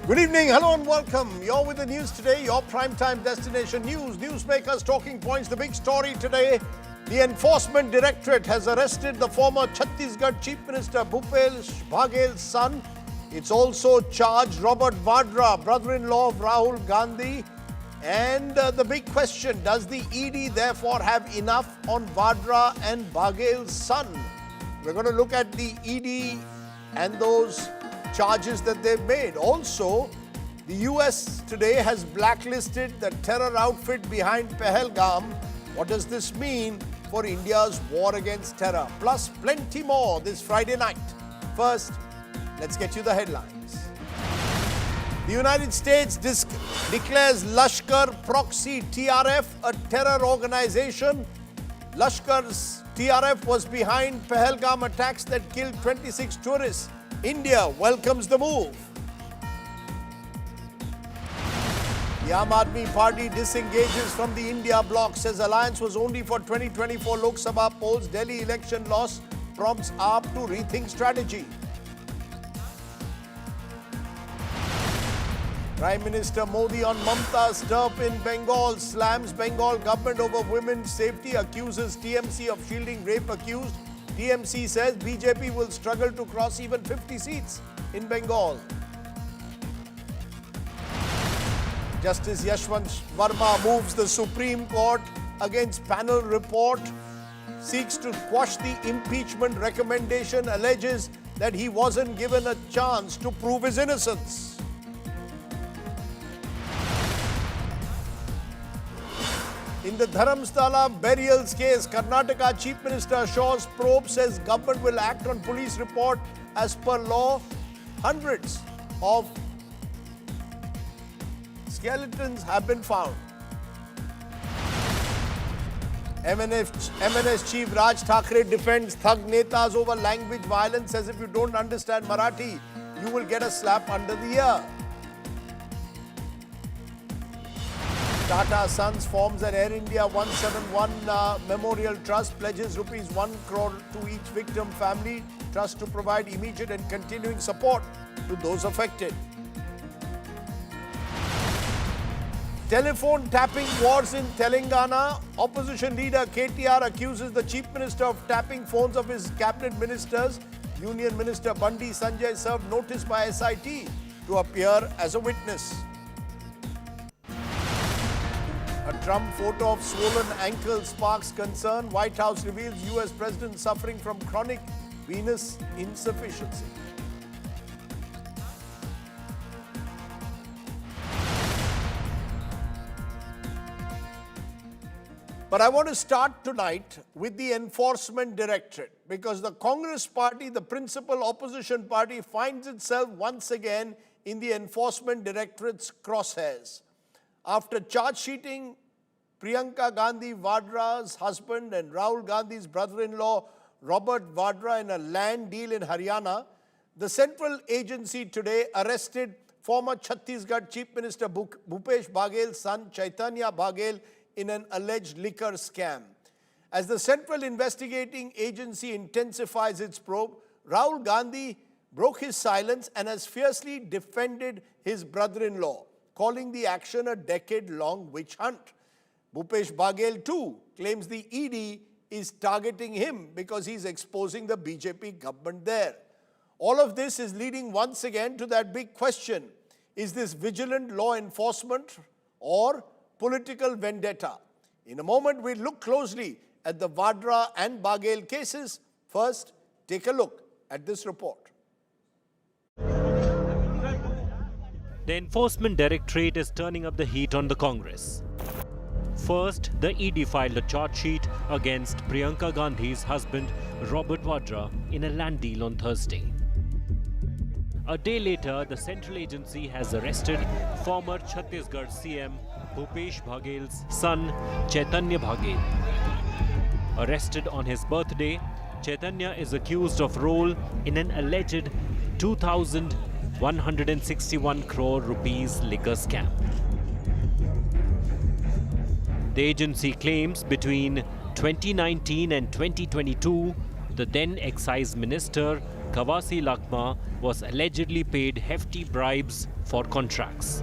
Good evening, hello and welcome. You're with the news today, your primetime destination news. Newsmakers talking points. The big story today, the Enforcement Directorate has arrested the former Chhattisgarh Chief Minister Bhupesh Baghel's son. It's also charged Robert Vadra, brother-in-law of Rahul Gandhi. And the big question, does the ED therefore have enough on Vadra and Baghel's son? We're going to look at the ED and those charges that they've made. Also, the US today has blacklisted the terror outfit behind Pahalgam. What does this mean for India's war against terror? Plus, plenty more this Friday night. First, let's get you the headlines. The United States declares Lashkar proxy TRF a terror organization. Lashkar's TRF was behind Pahalgam attacks that killed 26 tourists. India welcomes the move. The Aam Aadmi Party disengages from the India bloc, says alliance was only for 2024 Lok Sabha polls. Delhi election loss prompts AAP to rethink strategy. Prime Minister Modi on Mamta's turf in Bengal, slams Bengal government over women's safety, accuses TMC of shielding rape accused. TMC says BJP will struggle to cross even 50 seats in Bengal. Justice Yashwant Verma moves the Supreme Court against panel report, seeks to quash the impeachment recommendation, alleges that he wasn't given a chance to prove his innocence. In the Dharamstala burials case, Karnataka Chief Minister assures probe, says government will act on police report as per law. Hundreds of skeletons have been found. MNS Chief Raj Thackeray defends thug netas over language violence, says if you don't understand Marathi, you will get a slap under the ear. Tata Sons forms an Air India 171 Memorial Trust, pledges rupees 1 crore to each victim family. Trust to provide immediate and continuing support to those affected. Telephone tapping wars in Telangana. Opposition leader KTR accuses the Chief Minister of tapping phones of his cabinet ministers. Union Minister Bandi Sanjay served notice by SIT to appear as a witness. A Trump photo of swollen ankle sparks concern. White House reveals US President suffering from chronic venous insufficiency. But I want to start tonight with the Enforcement Directorate, because the Congress party, the principal opposition party, finds itself once again in the Enforcement Directorate's crosshairs. After charge-sheeting Priyanka Gandhi Vadra's husband and Rahul Gandhi's brother-in-law Robert Vadra in a land deal in Haryana, the central agency today arrested former Chhattisgarh Chief Minister Bhupesh Baghel's son Chaitanya Baghel in an alleged liquor scam. As the central investigating agency intensifies its probe, Rahul Gandhi broke his silence and has fiercely defended his brother-in-law, calling the action a decade-long witch hunt. Bhupesh Baghel too claims the ED is targeting him because he's exposing the BJP government there. All of this is leading once again to that big question: is this vigilant law enforcement or political vendetta? In a moment, we'll look closely at the Vadra and Baghel cases. First, take a look at this report. The Enforcement Directorate is turning up the heat on the Congress. First, the ED filed a charge sheet against Priyanka Gandhi's husband, Robert Vadra, in a land deal on Thursday. A day later, the central agency has arrested former Chhattisgarh CM Bhupesh Baghel's son, Chaitanya Baghel. Arrested on his birthday, Chaitanya is accused of role in an alleged 2,161 crore rupees liquor scam. The agency claims between 2019 and 2022, the then Excise Minister Kawasi Lakma was allegedly paid hefty bribes for contracts.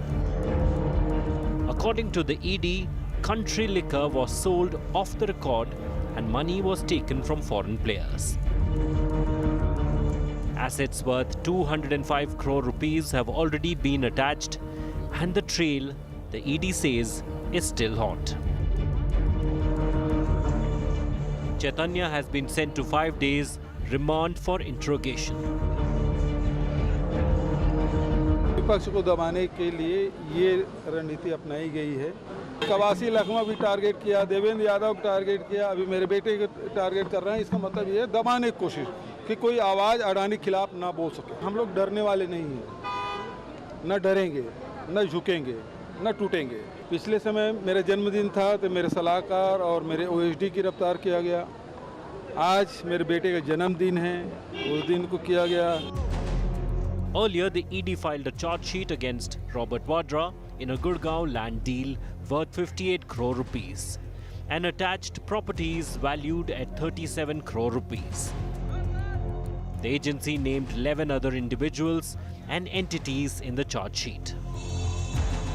According to the ED, country liquor was sold off the record and money was taken from foreign players. Assets worth 205 crore rupees have already been attached, and the trail, the ED says, is still hot. Chaitanya has been sent to 5 days remand for interrogation. विपक्ष को दबाने के लिए ये रणनीति अपनाई गई है। कवासी लखमा भी टारगेट किया, देवेंद्र यादव को टारगेट किया, अभी मेरे बेटे को टारगेट कर रहे हैं। इसका मतलब ये है दबाने की कोशिश कि कोई आवाज़ अडानी के खिलाफ ना बोल सके। हम लोग डरने वाले नहीं हैं, न डरेंगे, न झुकेंगे, न टूटेंगे। पिछले समय मेरा जन्मदिन था तो मेरे सलाहकार और मेरे OSD गिरफ्तार किया गया। आज मेरे बेटे का जन्मदिन है, उस दिन को किया गया। Earlier, the ED filed a charge sheet against Robert Vadra in a Gurgaon land deal worth 58 crore rupees and attached properties valued at 37 crore rupees. The agency named 11 other individuals and entities in the charge sheet.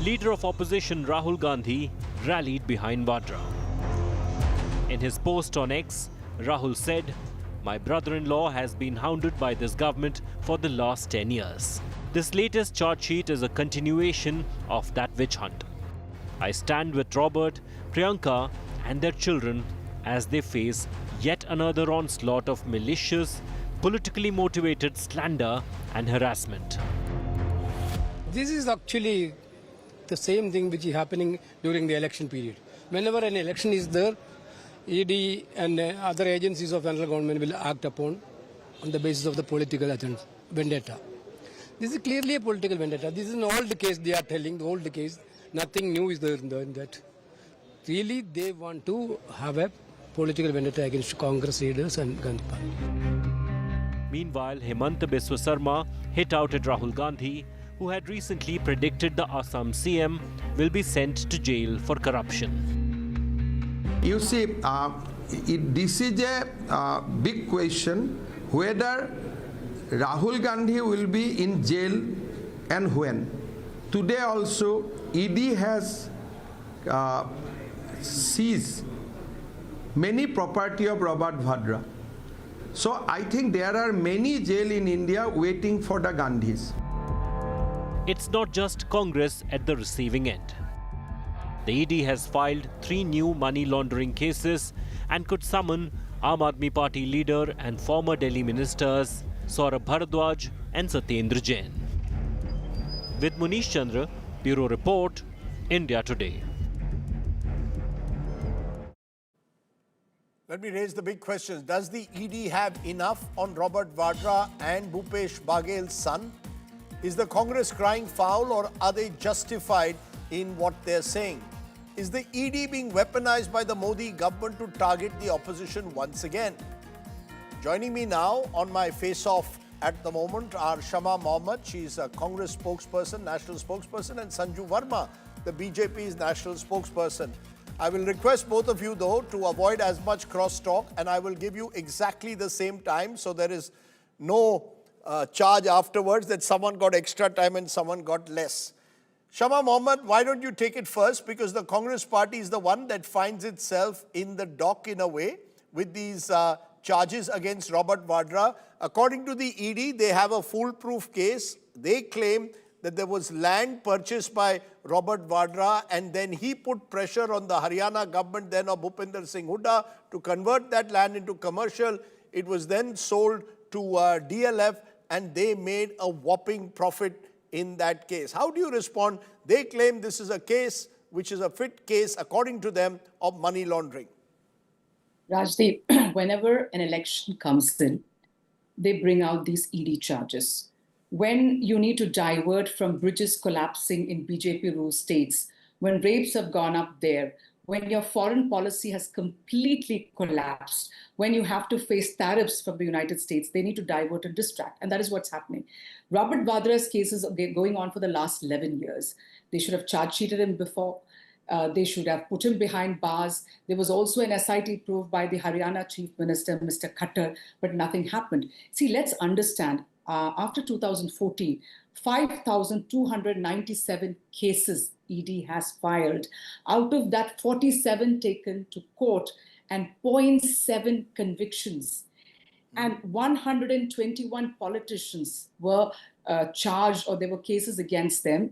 Leader of opposition Rahul Gandhi rallied behind Vadra. In his post on X, Rahul said, "My brother-in-law has been hounded by this government for the last 10 years. This latest charge sheet is a continuation of that witch hunt. I stand with Robert, Priyanka and their children as they face yet another onslaught of malicious, politically motivated slander and harassment." This is actually the same thing which is happening during the election period. Whenever an election is there, ED and other agencies of central government will act upon on the basis of the political agenda, vendetta. This is clearly a political vendetta. This is an old case they are telling, the old case. Nothing new is there in that. Really, they want to have a political vendetta against Congress leaders and Gandhi party. Meanwhile, Hemant Biswa Sarma hit out at Rahul Gandhi, who had recently predicted the Assam CM will be sent to jail for corruption. You see, this is a big question whether Rahul Gandhi will be in jail and when. Today also, ED has seized many property of Robert Vadra. So I think there are many jail in India waiting for the Gandhis. It's not just Congress at the receiving end. The ED has filed 3 new money laundering cases and could summon Aam Aadmi Party leader and former Delhi ministers Saurabh Bharadwaj and Satyendra Jain. With Munish Chandra, Bureau Report, India Today. Let me raise the big questions. Does the ED have enough on Robert Vadra and Bhupesh Baghel's son? Is the Congress crying foul, or are they justified in what they're saying? Is the ED being weaponized by the Modi government to target the opposition once again? Joining me now on my face-off at the moment are Shama Mohammed, she's a Congress spokesperson, national spokesperson, and Sanju Verma, the BJP's national spokesperson. I will request both of you, though, to avoid as much cross-talk, and I will give you exactly the same time, so there is no charge afterwards that someone got extra time and someone got less. Shama Mohammed, why don't you take it first? Because the Congress party is the one that finds itself in the dock in a way with these charges against Robert Vadra. According to the ED, they have a foolproof case. They claim that there was land purchased by Robert Vadra and then he put pressure on the Haryana government then of Bhupinder Singh Hooda to convert that land into commercial. It was then sold to DLF and they made a whopping profit in that case. How do you respond? They claim this is a case which is a fit case, according to them, of money laundering. Rajdeep, whenever an election comes in, they bring out these ED charges. When you need to divert from bridges collapsing in BJP-ruled states, when rapes have gone up there, when your foreign policy has completely collapsed, when you have to face tariffs from the United States, they need to divert and distract. And that is what's happening. Robert Vadra's case is going on for the last 11 years. They should have charge sheeted him before. They should have put him behind bars. There was also an SIT probe by the Haryana Chief Minister, Mr. Khattar, but nothing happened. See, let's understand, after 2014, 5,297 cases ED has filed. Out of that, 47 taken to court and 0.7 convictions. And 121 politicians were charged, or there were cases against them.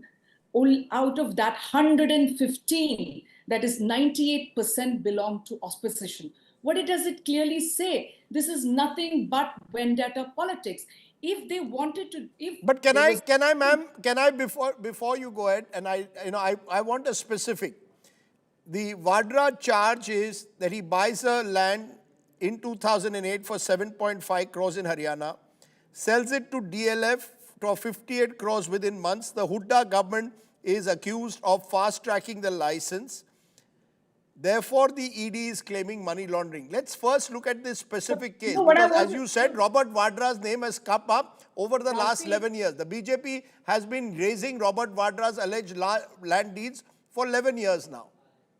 Out of that, 115, that is 98%, belong to opposition. What does it clearly say? This is nothing but vendetta politics. If they wanted to, But can I, ma'am, before you go ahead, and I want a specific. The Vadra charge is that he buys a land in 2008 for 7.5 crores in Haryana, sells it to DLF for 58 crores within months. The Hooda government is accused of fast-tracking the license. Therefore, the ED is claiming money laundering. Let's first look at this specific case. Because as you said, Robert Vadra's name has come up over the last 11 years. The BJP has been raising Robert Vadra's alleged land deeds for 11 years now.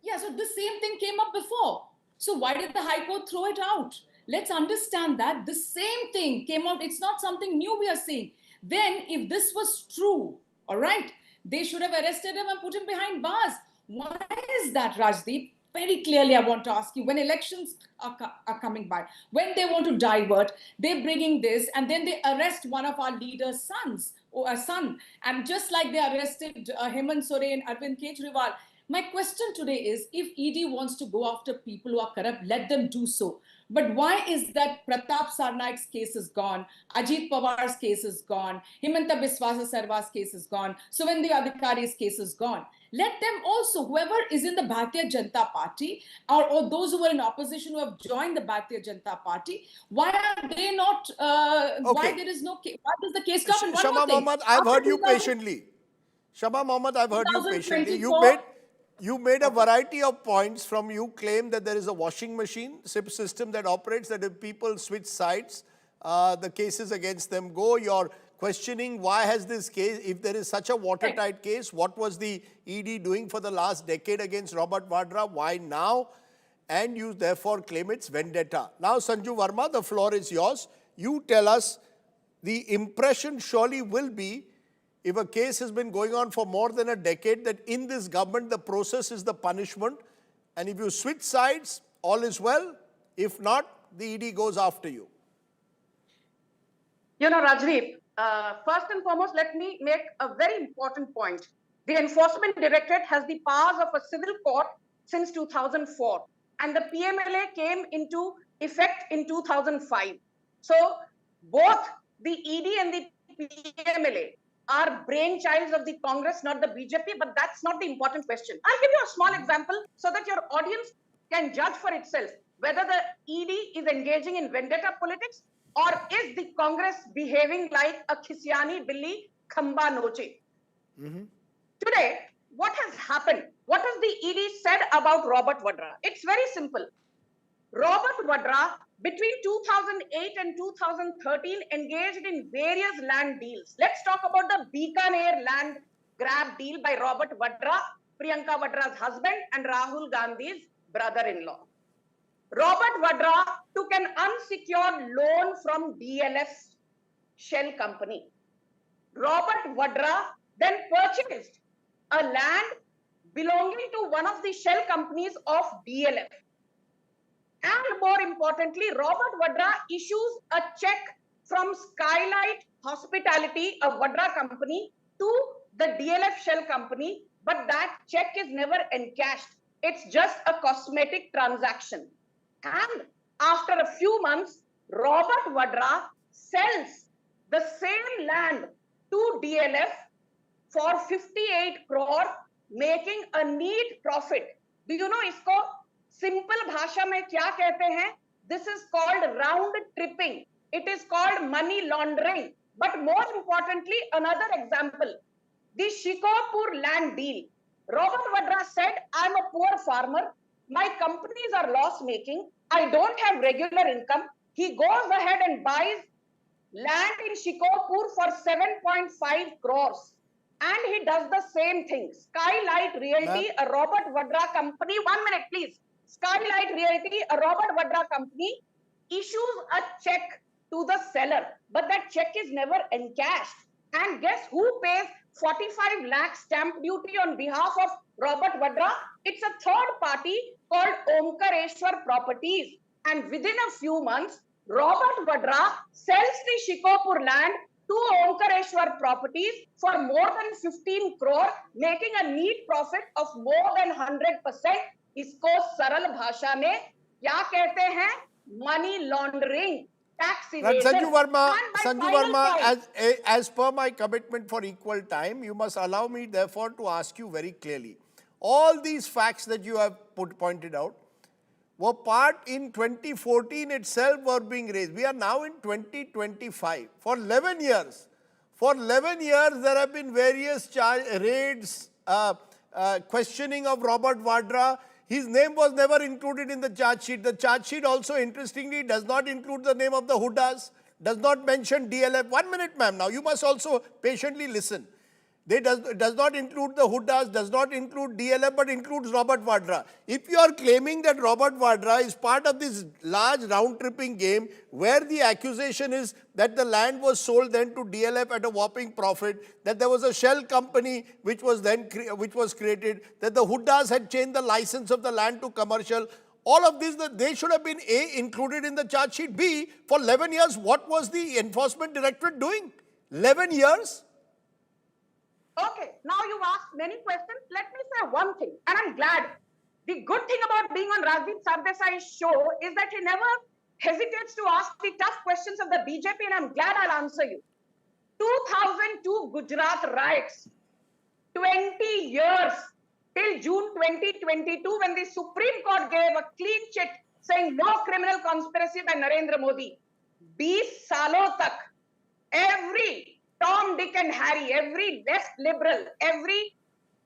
Yeah, so the same thing came up before. So why did the High Court throw it out? Let's understand that the same thing came out. It's not something new we are seeing. Then if this was true, all right, they should have arrested him and put him behind bars. Why is that, Rajdeep? Very clearly, I want to ask you, when elections are coming by, when they want to divert, they're bringing this, and then they arrest one of our leaders' sons, or a son. And just like they arrested Hemant Soren, Arvind Kejriwal, my question today is, if ED wants to go after people who are corrupt, let them do so. But why is that Pratap Sarnaik's case is gone, Ajit Pawar's case is gone, Himanta Biswa Sarwa's case is gone, Suvendu Adhikari's case is gone? Let them also, whoever is in the Bharatiya Janata Party, or those who are in opposition who have joined the Bharatiya Janata Party, why are they not, why there is no case, why does the case come? Shama Mohammed, I've heard you patiently. Shama Mohammed, I've heard you patiently. You made a variety of points. From you claim that there is a washing machine system that operates, that if people switch sides, the cases against them go. You're questioning why has this case, if there is such a watertight case, what was the ED doing for the last decade against Robert Vadra? Why now? And you therefore claim it's vendetta. Now, Sanju Verma, the floor is yours. You tell us, the impression surely will be, if a case has been going on for more than a decade, that in this government, the process is the punishment. And if you switch sides, all is well. If not, the ED goes after you. You know, Rajdeep, first and foremost, let me make a very important point. The Enforcement Directorate has the powers of a civil court since 2004. And the PMLA came into effect in 2005. So both the ED and the PMLA are brainchilds of the Congress, not the BJP, but that's not the important question. I'll give you a small example so that your audience can judge for itself whether the ED is engaging in vendetta politics or is the Congress behaving like a Khisyani Billi Khamba Noche. Today, what has happened? What has the ED said about Robert Vadra? It's very simple. Robert Vadra, between 2008 and 2013, engaged in various land deals. Let's talk about the Bikaner land grab deal by Robert Vadra, Priyanka Vadra's husband, and Rahul Gandhi's brother-in-law. Robert Vadra took an unsecured loan from DLF's shell company. Robert Vadra then purchased a land belonging to one of the shell companies of DLF. And more importantly, Robert Vadra issues a check from Skylight Hospitality, a Vadra company, to the DLF shell company, but that check is never encashed. It's just a cosmetic transaction. And after a few months, Robert Vadra sells the same land to DLF for 58 crore, making a neat profit. Do you know isko simple bhasha mein kya kehte hain? This is called round tripping. It is called money laundering. But more importantly, another example, the Shikopur land deal. Robert Vadra said, I'm a poor farmer. My companies are loss making. I don't have regular income. He goes ahead and buys land in Shikopur for 7.5 crores. and he does the same thing. Skylight Realty, a Robert Vadra company, 1 minute please. Skylight Realty, a Robert Vadra company, issues a check to the seller, but that check is never encashed. And guess who pays 45 lakh stamp duty on behalf of Robert Vadra? It's a third party called Omkareshwar Properties. And within a few months, Robert Vadra sells the Shikopur land to Omkareshwar Properties for more than 15 crore, making a neat profit of more than 100%. इसको सरल भाषा में क्या कहते हैं? Money laundering, tax evasion. Sanju Verma, as per my commitment for equal time, you must allow me therefore to ask you very clearly. All these facts that you have pointed out were part in 2014 itself were being raised. We are now in 2025. For 11 years, there have been various raids, questioning of Robert Vadra. His name was never included in the charge sheet. The charge sheet also, interestingly, does not include the name of the Hoodas, does not mention DLF. 1 minute, ma'am. Now, you must also patiently listen. Does not include the Hoodas, does not include DLF, but includes Robert Vadra. If you are claiming that Robert Vadra is part of this large round-tripping game, where the accusation is that the land was sold then to DLF at a whopping profit, that there was a shell company which was created, that the Hoodas had changed the license of the land to commercial, all of this, they should have been A, included in the charge sheet. B, for 11 years, what was the Enforcement Directorate doing? 11 years? Okay, now you've asked many questions. Let me say one thing, and I'm glad. The good thing about being on Rajdeep Sardesai's show is that he never hesitates to ask the tough questions of the BJP, and I'm glad I'll answer you. 2002 Gujarat riots, 20 years till June 2022, when the Supreme Court gave a clean chit saying no criminal conspiracy by Narendra Modi. 20 सालों तक, every Tom, Dick and Harry, every left liberal, every,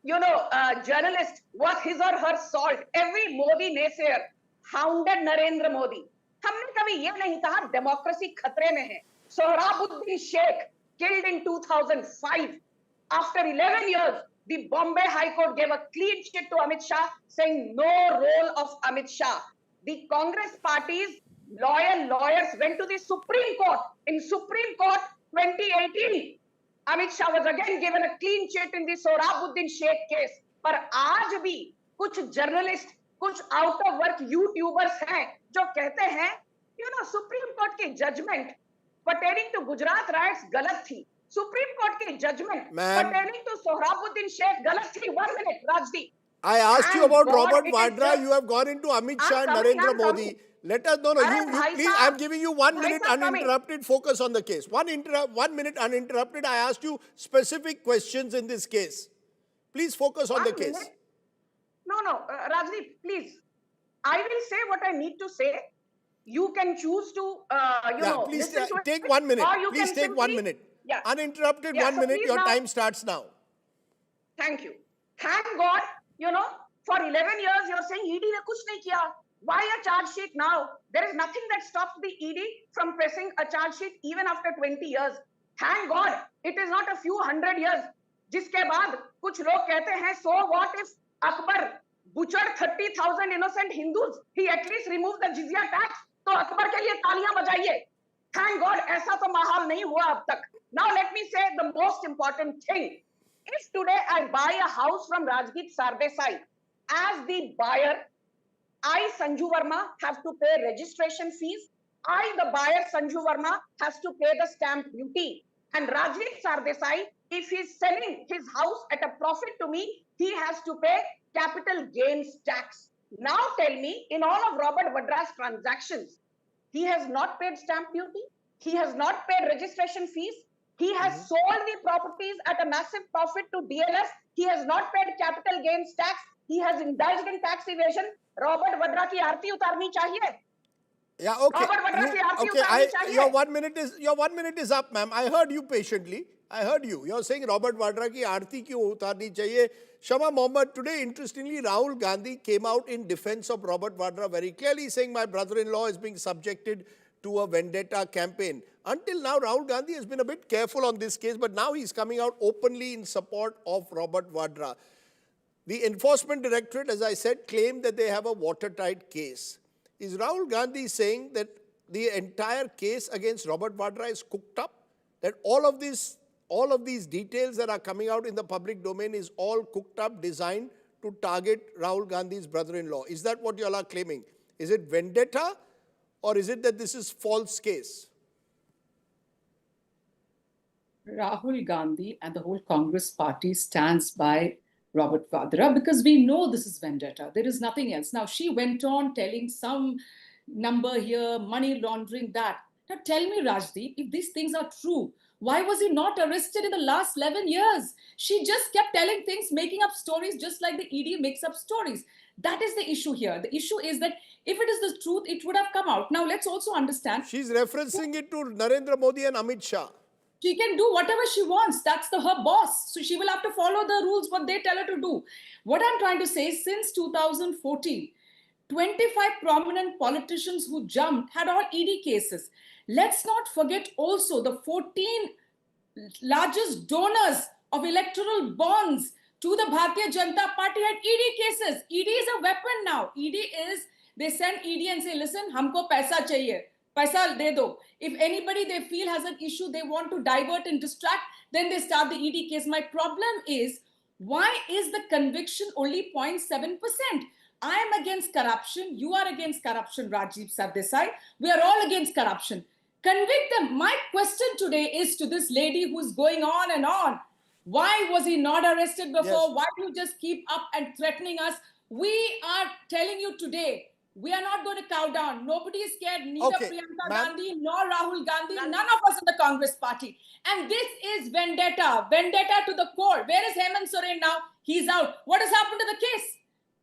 journalist was his or her salt. Every Modi naysayer hounded Narendra Modi. हमने कभी ये नहीं कहा democracy खतरे में है. Sohrabuddin Sheikh killed in 2005. After 11 years, the Bombay High Court gave a clean chit to Amit Shah saying no role of Amit Shah. The Congress party's loyal lawyers went to the Supreme Court. In Supreme Court, 2018, Amit Shah was again given a clean chit in the Sohrabuddin Sheikh case. पर आज भी कुछ journalist, कुछ out of work YouTubers हैं जो कहते हैं, supreme court की judgement pertaining to Gujarat riots गलत थी. सुप्रीम कोर्ट की judgement pertaining to Sohrabuddin Sheikh गलत थी. 1 minute, Rajdeep. I asked you about Robert Vadra. You have gone into Amit Shah and Narendra Modi. Let us know. You please. I'm giving you 1 minute uninterrupted. Focus on the case. 1 minute uninterrupted. I asked you specific questions in this case. Please focus on the case. No, Rajdeep, please. I will say what I need to say. You can choose to, please take 1 minute. Please take 1 minute. Yeah. Uninterrupted 1 minute. Your time starts now. Thank you. Thank God, for 11 years you're saying ED ne kuch nahi kiya. Why a charge sheet now? There is nothing that stops the ED from pressing a charge sheet even after 20 years. Thank God, it is not a few hundred years. जिसके बाद कुछ लोग कहते हैं, so what if Akbar butchered 30,000 innocent Hindus? He at least removed the jizya tax. तो अकबर के लिए तालियां बजाइए. Thank God, ऐसा तो माहौल नहीं हुआ अब तक. Now let me say the most important thing. If today I buy a house from Rajdeep Sardesai, as the buyer, I, Sanju Verma, have to pay registration fees. I, the buyer, Sanju Verma, has to pay the stamp duty. And Rajdeep Sardesai, if he's selling his house at a profit to me, he has to pay capital gains tax. Now tell me, in all of Robert Vadra's transactions, he has not paid stamp duty. He has not paid registration fees. He has sold the properties at a massive profit to DLF. He has not paid capital gains tax. He has indulged in tax evasion. Robert Vadra की आरती उतारनी चाहिए. Yeah, okay. Your 1 minute is up, ma'am. I heard you patiently. I heard you. You're saying Robert Vadra की आरती क्यों उतारनी चाहिए? Shama Mohammed, today, interestingly, Rahul Gandhi came out in defense of Robert Vadra very clearly, saying my brother-in-law is being subjected to a vendetta campaign. Until now, Rahul Gandhi has been a bit careful on this case, but now he's coming out openly in support of Robert Vadra. The Enforcement Directorate, as I said, claimed that they have a watertight case. Is Rahul Gandhi saying that the entire case against Robert Vadra is cooked up? That all of these details that are coming out in the public domain is all cooked up, designed to target Rahul Gandhi's brother-in-law? Is that what you all are claiming? Is it vendetta, or is it that this is false case? Rahul Gandhi and the whole Congress party stands by Robert Vadra because we know this is vendetta. There is nothing else. Now, she went on telling some number here, money laundering that. Now, tell me, Rajdeep, if these things are true, why was he not arrested in the last 11 years? She just kept telling things, making up stories, just like the ED makes up stories. That is the issue here. The issue is that if it is the truth, it would have come out. Now, let's also understand. She's referencing it to Narendra Modi and Amit Shah. She can do whatever she wants. That's her boss. So she will have to follow the rules, what they tell her to do. What I'm trying to say, since 2014, 25 prominent politicians who jumped had all ED cases. Let's not forget also the 14 largest donors of electoral bonds to the Bharatiya Janata Party had ED cases. ED is a weapon now. ED is, they send ED and say, listen, humko paisa chahiye. Paisa de do. If anybody they feel has an issue, they want to divert and distract, then they start the ED case. My problem is, why is the conviction only 0.7%? I am against corruption. You are against corruption, Rajiv Sardesai. We are all against corruption. Convict them. My question today is to this lady who's going on and on. Why was he not arrested before? Yes. Why do you just keep up and threatening us? We are telling you today, we are not going to cow down. Nobody is scared. Neither Priyanka Gandhi nor Rahul Gandhi. None of us in the Congress party. And this is vendetta. Vendetta to the core. Where is Hemant Soren now? He's out. What has happened to the case?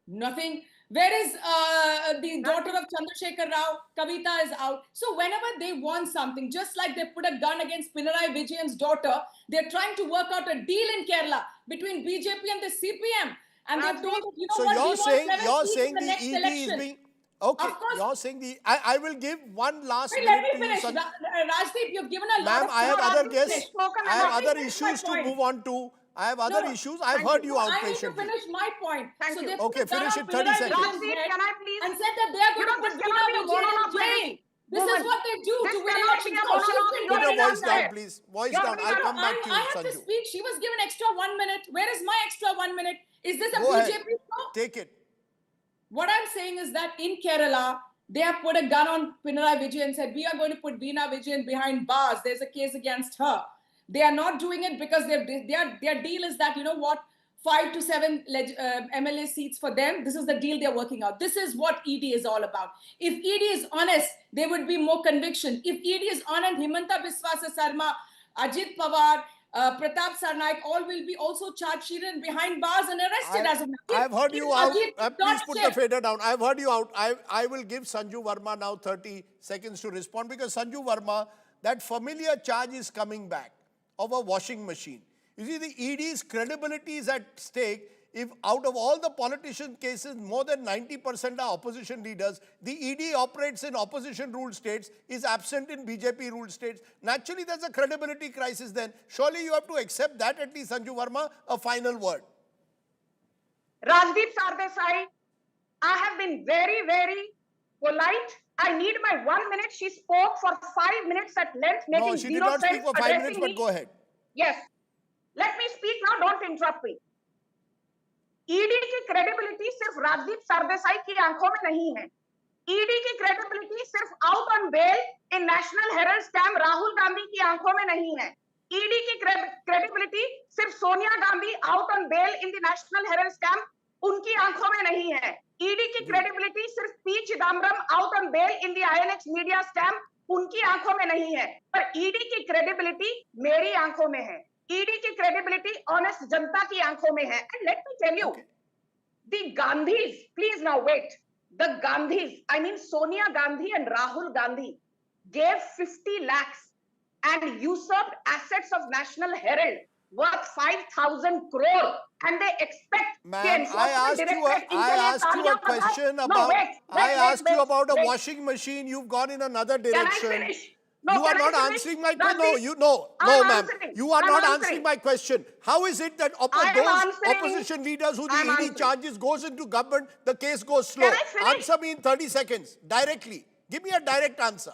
Nothing. Where is the daughter of Chandrasekhar Rao? Kavita is out. So whenever they want something, just like they put a gun against Pinarayi Vijayan's daughter, they're trying to work out a deal in Kerala between BJP and the CPM. And they've told that, you know so what, you're saying the next ED election. is being... Okay, Of course. you're saying the... I will give one last Wait, minute let me to you, finish. Sanju. Rajdeep, you've given a lot Ma'am, of... I have No, other Rajdeep, guests. spoken I have about. other Let me finish issues my to point. move on to. I have other issues. I've heard you out I need to patiently. finish my point. Thank you. They Okay, put a gun finish on it, 30 Pinarayi seconds. Vijayan's Rajdeep, head can I please? and said that they are going to put this Veena cannot be a Vijayan in monologue by jail. me. This is what they do This to win cannot elections. be a No, she's monologue. been You're Put given your an voice answer. down, please. Voice You're down. being I'll come back to you, I have to Sanju. speak. She was given extra 1 minute. Where is my extra 1 minute? Is this a Go ahead. BJP show? Take it. What I'm saying is that in Kerala, they have put a gun on Pinarayi Vijayan and said, we are going to put Veena Vijayan behind bars. There's a case against her. They are not doing it because their deal is that, you know what, 5 to 7 MLA seats for them. This is the deal they're working out. This is what ED is all about. If ED is honest, there would be more conviction. If ED is honest, Himanta Biswa Sarma, Ajit Pawar, Pratap Sarnaik, all will be also charged sheeted behind bars and arrested as of now. I've heard you If out. Ajit Please put the said- fader down. I've heard you out. I will give Sanju Verma now 30 seconds to respond because Sanju Verma, that familiar charge is coming back of a washing machine. You see, the ED's credibility is at stake. If out of all the politician cases, more than 90% are opposition leaders, the ED operates in opposition ruled states, is absent in BJP ruled states. Naturally, there's a credibility crisis then. Surely you have to accept that at least, Sanju Verma, a final word. Rajdeep Sardesai, I have been very, very polite. I need my 1 minute. She spoke for 5 minutes at length, making No, she did zero not speak sense, for 5 minutes, addressing but me. go ahead. Yes. Let me speak now. Don't interrupt me. ED की credibility सिर्फ राजदीप सरदेसाई की आंखों में नहीं है. ED की credibility सिर्फ out on bail in National Herald scam Rahul Gandhi की आंखों में नहीं है. ईडी की क्रेडिबिलिटी सिर्फ Sonia Gandhi out on bail in the National Herald scam उनकी आंखों में नहीं है. ईडी की क्रेडिबिलिटी सिर्फ P Chidambaram out on bail in the INX media scam उनकी आंखों में नहीं है. पर ईडी की क्रेडिबिलिटी मेरी आंखों में है. ईडी की क्रेडिबिलिटी ऑनेस्ट जनता की आंखों में है. And let me tell you, the Gandhis, please now wait. The Gandhis, I mean Sonia Gandhi and Rahul Gandhi, gave 50 lakhs and usurped assets of National Herald worth 5,000 crore, and they expect the Ma'am, Enforcement I Directorate asked you a Chaitanya Baghel- question No, about. wait, I asked you about a wait. washing machine. You've gone in another Can I direction. finish? No, You are can I not finish? answering my question. Randeep, No, I'm ma'am. answering. You are I'm not answering. answering my question. How is it that I am those answering. opposition leaders who the I'm ED answering. charges goes into government, the case goes slow? Can I finish? Answer me in 30 seconds, directly. Give me a direct answer.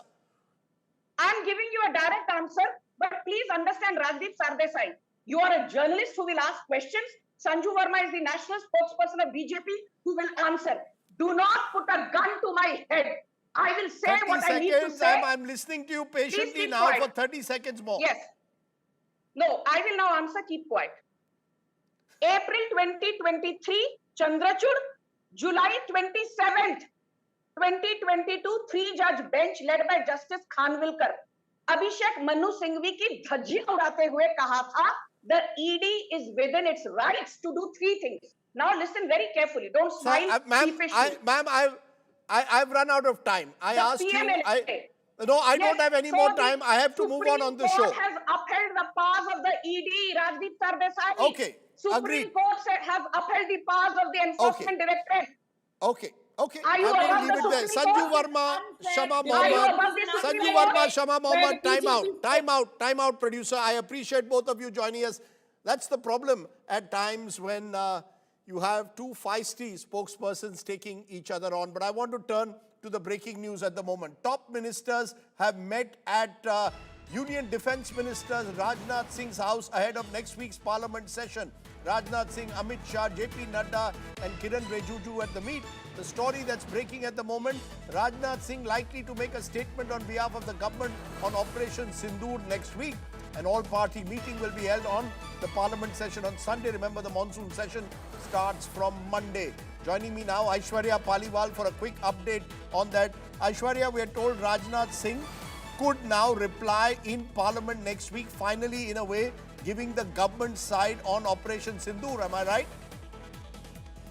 I'm giving you a direct answer, but please understand, Rajdeep Sardesai, you are a journalist who will ask questions. Sanju Verma is the national spokesperson of BJP who will answer. Do not put a gun to my head. I will say 30 what I need to seconds. say. I'm listening to you patiently keep now quiet. for 30 seconds more. Yes. No, I will now answer. Keep quiet. April 2023, Chandrachud. July 27th, 2022, three-judge bench led by Justice Khanwilkar. Abhishek Manu Singhvi की धज्जियां उड़ाते हुए कहा था, the ED is within its rights to do three things. Now listen very carefully. Don't smile sheepishly. I've run out of time. I The asked you. PMLA. No, I don't have any more the time. I have to move on the show. Supreme Court has upheld the powers of the ED, Rajdeep Sardesai. Okay, Supreme agreed. Court has upheld the powers of the Enforcement Directorate. Okay. Are you I'm going to above leave the it there. Supreme Sanju Court? Verma, Shama Are you Mohammed. above the Supreme Sanju Court? Verma, Shama Mohammed. Time out, producer. I appreciate both of you joining us. That's the problem at times when you have two feisty spokespersons taking each other on. But I want to turn to the breaking news at the moment. Top ministers have met at Union Defence Minister Rajnath Singh's house ahead of next week's Parliament session. Rajnath Singh, Amit Shah, JP Nadda and Kiran Rijiju at the meet. The story that's breaking at the moment, Rajnath Singh likely to make a statement on behalf of the government on Operation Sindoor next week. An all-party meeting will be held on the Parliament session on Sunday. Remember, the monsoon session starts from Monday. Joining me now, Aishwarya Paliwal for a quick update on that. Aishwarya, we are told Rajnath Singh could now reply in Parliament next week, finally in a way giving the government side on Operation Sindoor. Am I right?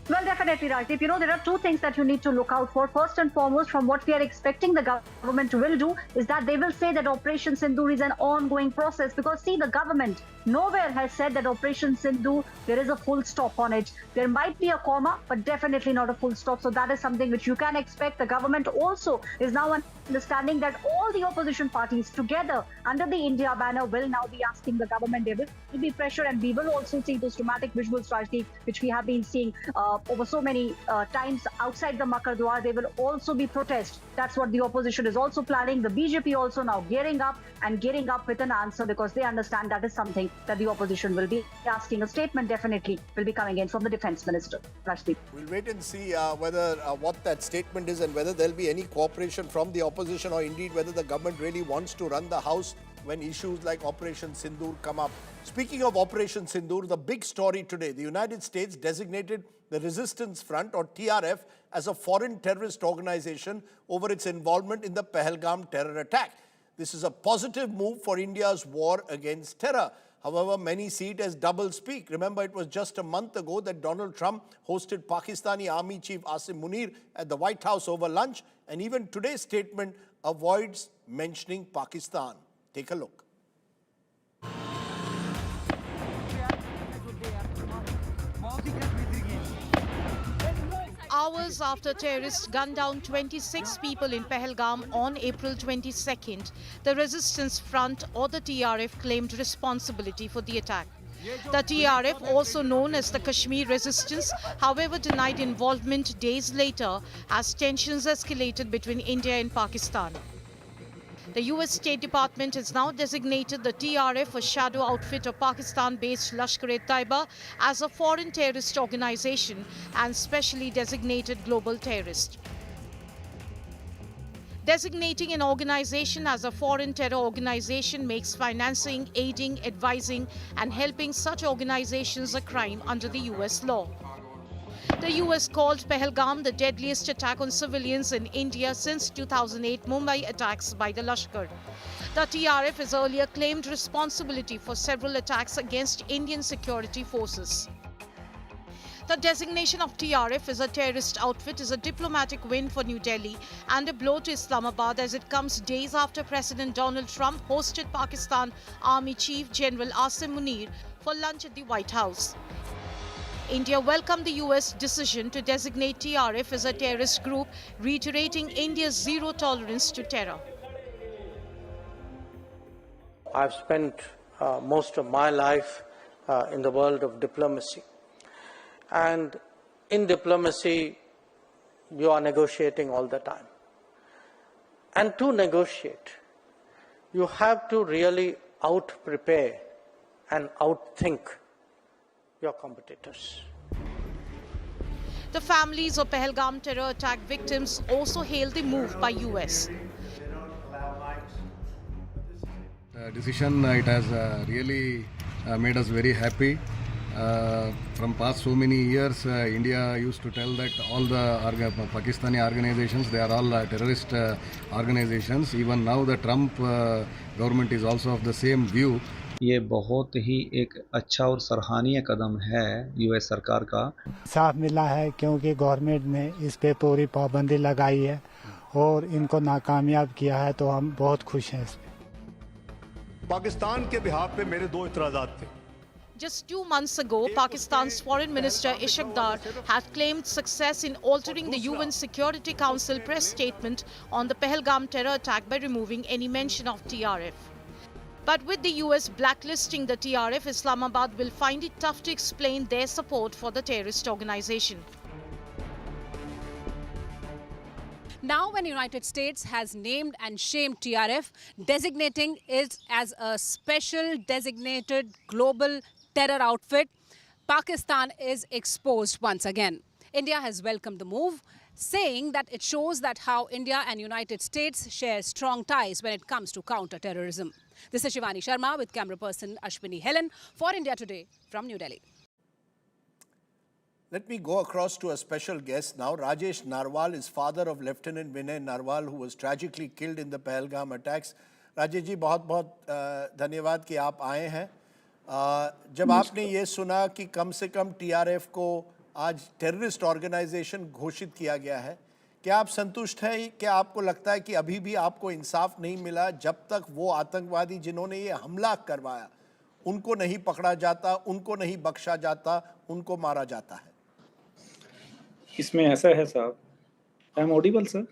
Well, definitely, Rajdeep. You know, there are two things that you need to look out for. First and foremost, from what we are expecting the government will do, is that they will say that Operation Sindoor is an ongoing process. Because, see, the government nowhere has said that Operation Sindoor, there is a full stop on it. There might be a comma, but definitely not a full stop. So that is something which you can expect. The government also is now understanding that all the opposition parties together under the India banner will now be asking the government. There will be pressure, and we will also see those dramatic visuals, Rajdeep, which we have been seeing over so many times outside the Makar Dwar. There will also be protest. That's what the opposition is also planning. The BJP also now gearing up with an answer, because they understand that is something that the opposition will be asking. A statement definitely will be coming in from the Defence Minister. Rajdeep. We'll wait and see whether what that statement is and whether there'll be any cooperation from the opposition, or indeed whether the government really wants to run the house when issues like Operation Sindoor come up. Speaking of Operation Sindoor, the big story today, the United States designated the Resistance Front, or TRF, as a foreign terrorist organization over its involvement in the Pahalgam terror attack. This is a positive move for India's war against terror. However, many see it as double speak. Remember, it was just a month ago that Donald Trump hosted Pakistani Army Chief Asim Munir at the White House over lunch, and even today's statement avoids mentioning Pakistan. Take a look. Hours after terrorists gunned down 26 people in Pahalgam on April 22nd, the Resistance Front, or the TRF, claimed responsibility for the attack. The TRF, also known as the Kashmir Resistance, however, denied involvement days later as tensions escalated between India and Pakistan. The US State Department has now designated the TRF, a shadow outfit of Pakistan-based Lashkar-e-Taiba, as a foreign terrorist organization and specially designated global terrorist. Designating an organization as a foreign terror organization makes financing, aiding, advising, and helping such organizations a crime under the US law. The US called Pahalgam the deadliest attack on civilians in India since 2008 Mumbai attacks by the Lashkar. The TRF has earlier claimed responsibility for several attacks against Indian security forces. The designation of TRF as a terrorist outfit is a diplomatic win for New Delhi and a blow to Islamabad, as it comes days after President Donald Trump hosted Pakistan Army Chief General Asim Munir for lunch at the White House. India welcomed the US decision to designate TRF as a terrorist group, reiterating India's zero tolerance to terror. I've spent most of my life in the world of diplomacy. And in diplomacy, you are negotiating all the time. And to negotiate, you have to really out-prepare and out-think your competitors. The families of Pahalgam terror attack victims also hailed the move by US. Decision, it has really made us very happy. From past so many years, India used to tell that all the Pakistani organizations, they are all terrorist organizations. Even now the Trump government is also of the same view. ये बहुत ही एक अच्छा और सराहनीय कदम है US सरकार का। साफ मिला है क्योंकि गवर्नमेंट ने इस पे पूरी पाबंदी लगाई है और इनको नाकामयाब किया है, तो हम बहुत खुश हैं इस पे। पाकिस्तान के बिहाफ पे मेरे दो इतराज़ात थे। Just 2 months ago, Pakistan's Foreign Minister Ishaq Dar had claimed success in altering the UN Security Council press statement on the Pahalgam terror attack by removing any mention of TRF. But with the US blacklisting the TRF, Islamabad will find it tough to explain their support for the terrorist organization. Now, when the United States has named and shamed TRF, designating it as a special designated global terror outfit, Pakistan is exposed once again. India has welcomed the move, saying that it shows that how India and United States share strong ties when it comes to counter-terrorism. This is Shivani Sharma with camera person Ashwini Helen for India Today from New Delhi. Let me go across to a special guest now. Rajesh Narwal is father of Lieutenant Vinay Narwal, who was tragically killed in the Pahalgam attacks. Rajesh ji, बहुत-बहुत धन्यवाद कि आप आए हैं। जब आपने ये सुना कि कम से कम टीआरएफ को आज टेररिस्ट ऑर्गेनाइजेशन घोषित किया गया है, क्या आप संतुष्ट हैं? क्या आपको लगता है कि अभी भी आपको इंसाफ नहीं मिला जब तक वो आतंकवादी जिन्होंने ये हमला करवाया उनको नहीं पकड़ा जाता, उनको नहीं बख्शा जाता, उनको मारा जाता है? इसमें ऐसा है साहब, आई एम ऑडिबल सर?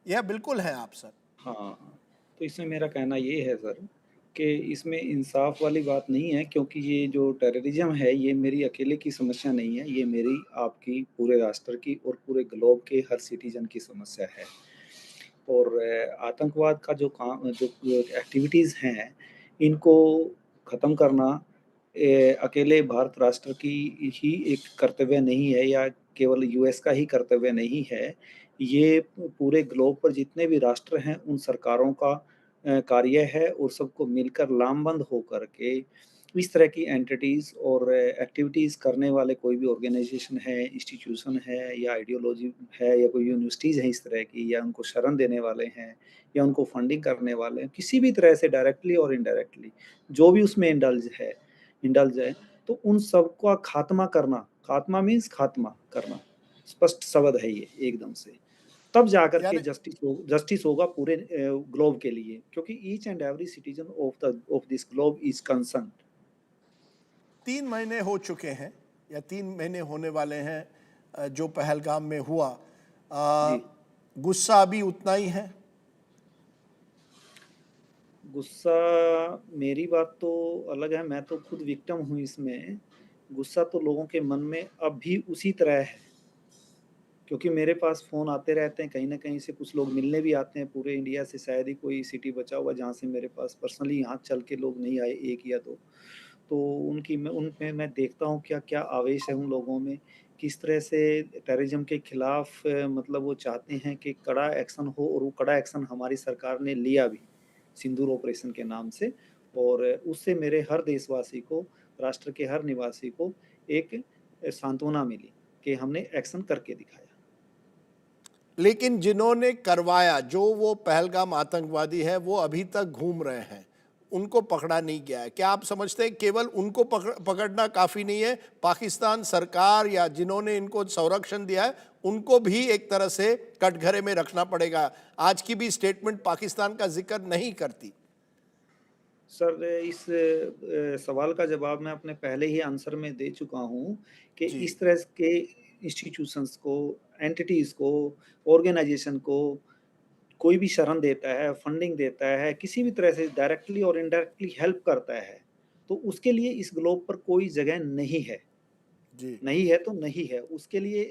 यह बिल्कुल है आप सर। हाँ, तो इसमें मेरा कहना ये है सर कि इसमें इंसाफ वाली बात नहीं है, क्योंकि ये जो टेररिज्म है ये मेरी अकेले की समस्या नहीं है, ये मेरी, आपकी, पूरे राष्ट्र की और पूरे ग्लोब के हर सिटीजन की समस्या है। और आतंकवाद का जो काम, जो एक्टिविटीज़ हैं, इनको ख़त्म करना अकेले भारत राष्ट्र की ही एक कर्तव्य नहीं है या केवल यूएस का ही कर्तव्य नहीं है। ये पूरे ग्लोब पर जितने भी राष्ट्र हैं उन सरकारों का कार्य है और सबको मिलकर लामबंद होकर के इस तरह की एंटिटीज़ और एक्टिविटीज़ करने वाले कोई भी ऑर्गेनाइजेशन है, इंस्टीट्यूशन है या आइडियोलॉजी है या कोई यूनिवर्सिटीज़ हैं इस तरह की, या उनको शरण देने वाले हैं या उनको फंडिंग करने वाले हैं, किसी भी तरह से डायरेक्टली और इनडायरेक्टली जो भी उसमें इंडल्ज है, तो उन सब का खात्मा करना, खात्मा मीन्स खात्मा करना, स्पष्ट शब्द है ये एकदम से, तब जाकर के जस्टिस होगा पूरे ग्लोब के लिए, क्योंकि each and every citizen of this globe is concerned. 3 महीने हो चुके हैं या 3 महीने होने वाले हैं जो पहलगाम में हुआ, गुस्सा अभी उतना ही है? गुस्सा, मेरी बात तो अलग है, मैं तो खुद विक्टिम हूँ इसमें। गुस्सा तो लोगों के मन में अब भी उसी तरह है, क्योंकि मेरे पास फ़ोन आते रहते हैं, कहीं ना कहीं से कुछ लोग मिलने भी आते हैं पूरे इंडिया से, शायद ही कोई सिटी बचा हुआ जहाँ से मेरे पास पर्सनली यहाँ चल के लोग नहीं आए, 1 या 2, तो उनमें मैं देखता हूँ क्या क्या आवेश है उन लोगों में, किस तरह से टेररिज्म के खिलाफ मतलब वो चाहते हैं कि कड़ा एक्शन हो, और वो कड़ा एक्शन हमारी सरकार ने लिया भी सिंदूर ऑपरेशन के नाम से, और उससे मेरे हर देशवासी को, राष्ट्र के हर निवासी को एक सांत्वना मिली कि हमने एक्शन करके दिखाया। लेकिन जिन्होंने करवाया, जो वो पहलगाम आतंकवादी है, वो अभी तक घूम रहे हैं, उनको पकड़ा नहीं गया है। क्या आप समझते हैं केवल उनको पकड़ना काफ़ी नहीं है? पाकिस्तान सरकार या जिन्होंने इनको संरक्षण दिया है उनको भी एक तरह से कटघरे में रखना पड़ेगा। आज की भी स्टेटमेंट पाकिस्तान का जिक्र नहीं करती। सर इस सवाल का जवाब मैं अपने पहले ही आंसर में दे चुका हूँ कि जी। इस तरह के इंस्टीट्यूशंस को, एंटिटीज़ को, ऑर्गेनाइजेशन को कोई भी शरण देता है, फंडिंग देता है, किसी भी तरह से डायरेक्टली और इनडायरेक्टली हेल्प करता है, तो उसके लिए इस ग्लोब पर कोई जगह नहीं है। जी। नहीं है तो नहीं है। उसके लिए